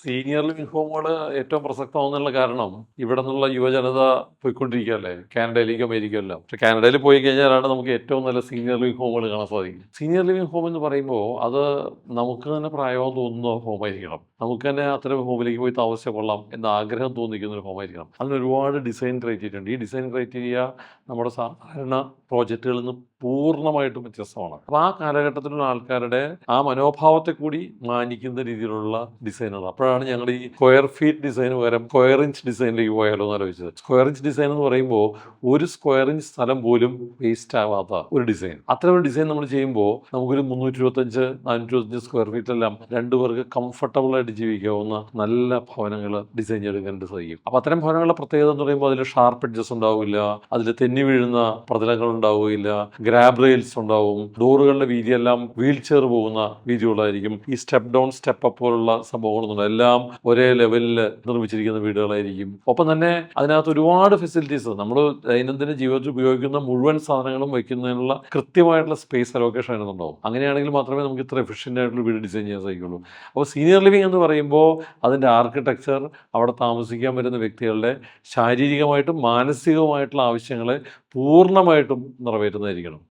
Senior living ഹോമുകൾ ഏറ്റവും പ്രസക്തമാകുന്നുള്ള കാരണം ഇവിടെ നിന്നുള്ള യുവജനത പോയിക്കൊണ്ടിരിക്കുകയല്ലേ കാനഡയിലേക്ക് അമേരിക്കയെല്ലാം. പക്ഷെ കാനഡയിൽ പോയി കഴിഞ്ഞാലാണ് നമുക്ക് ഏറ്റവും നല്ല സീനിയർ ലിവിംഗ് ഹോമുകൾ കാണാൻ സാധിക്കും. സീനിയർ ലിവിംഗ് ഹോം എന്ന് പറയുമ്പോൾ അത് നമുക്ക് തന്നെ പ്രായമെന്ന് തോന്നുന്ന ഹോമായിരിക്കണം. നമുക്ക് തന്നെ അത്തരം ഹോമിലേക്ക് പോയി താമസിച്ച് കൊള്ളാം എന്ന ആഗ്രഹം തോന്നിക്കുന്ന ഒരു ഹോമായിരിക്കണം. അതിന് ഒരുപാട് ഡിസൈൻ ക്രൈറ്റീരിയ ഉണ്ട്. ഈ ഡിസൈൻ ക്രൈറ്റീരിയ നമ്മുടെ സാധാരണ പ്രോജക്റ്റുകളിൽ നിന്ന് പൂർണ്ണമായിട്ടും വ്യത്യസ്തമാണ്. അപ്പോൾ ആ കാലഘട്ടത്തിലുള്ള ആൾക്കാരുടെ ആ മനോഭാവത്തെ കൂടി മാനിക്കുന്ന രീതിയിലുള്ള ഡിസൈനുകൾ. അപ്പോഴാണ് ഞങ്ങൾ ഈ സ്ക്വയർ ഫീറ്റ് ഡിസൈന് പകരം സ്ക്വയർ ഇഞ്ച് ഡിസൈനിലേക്ക് പോയാലോ എന്ന് ആലോചിച്ചത്. സ്ക്വയർ ഇഞ്ച് ഡിസൈൻ എന്ന് പറയുമ്പോൾ ഒരു സ്ക്വയർ ഇഞ്ച് സ്ഥലം പോലും വേസ്റ്റ് ആവാത്ത ഒരു ഡിസൈൻ. അത്തരം ഒരു ഡിസൈൻ നമ്മൾ ചെയ്യുമ്പോൾ നമുക്കൊരു 325, 425 സ്ക്വയർ ഫീറ്റിലെല്ലാം രണ്ടുപേർക്ക് കംഫർട്ടബിൾ ആയിട്ട് ജീവിക്കാവുന്ന നല്ല ഭവനങ്ങൾ ഡിസൈൻ ചെയ്തെടുക്കാനായിട്ട് സാധിക്കും. അപ്പോൾ അത്തരം ഭവനങ്ങളുടെ പ്രത്യേകത എന്ന് പറയുമ്പോൾ അതിൽ ഷാർപ്പ് എഡ്ജസ് ഉണ്ടാവില്ല, അതിൽ തെന്നി വീഴുന്ന പ്രതലങ്ങൾ ഉണ്ടാവുകയില്ല, ഗ്രാബ് റെയിൽസ് ഉണ്ടാവും, ഡോറുകളുടെ വീതിയെല്ലാം വീൽ ചെയർ പോകുന്ന വീതികളായിരിക്കും. ഈ സ്റ്റെപ്പ് ഡൗൺ സ്റ്റെപ്പ് അപ്പ് പോലുള്ള സംഭവങ്ങളൊന്നും എല്ലാം ഒരേ ലെവലിൽ നിർമ്മിച്ചിരിക്കുന്ന വീടുകളായിരിക്കും. ഒപ്പം തന്നെ അതിനകത്ത് ഒരുപാട് ഫെസിലിറ്റീസ് നമ്മൾ ദൈനംദിന ജീവിതത്തിൽ ഉപയോഗിക്കുന്ന മുഴുവൻ സാധനങ്ങളും വയ്ക്കുന്നതിനുള്ള കൃത്യമായിട്ടുള്ള സ്പേസ് അലോക്കേഷൻ അതിനകത്തുണ്ടാവും. അങ്ങനെയാണെങ്കിൽ മാത്രമേ നമുക്ക് ഇത്ര എഫിഷ്യൻ്റ് ആയിട്ടുള്ള വീട് ഡിസൈൻ ചെയ്യാൻ സാധിക്കുള്ളൂ. അപ്പോൾ സീനിയർ ലിവിംഗ് എന്ന് പറയുമ്പോൾ അതിൻ്റെ ആർക്കിടെക്ചർ അവിടെ താമസിക്കാൻ വരുന്ന വ്യക്തികളുടെ ശാരീരികമായിട്ടും മാനസികവുമായിട്ടുള്ള ആവശ്യങ്ങളെ പൂർണ്ണമായിട്ടും നിറവേറ്റുന്നതായിരിക്കണം.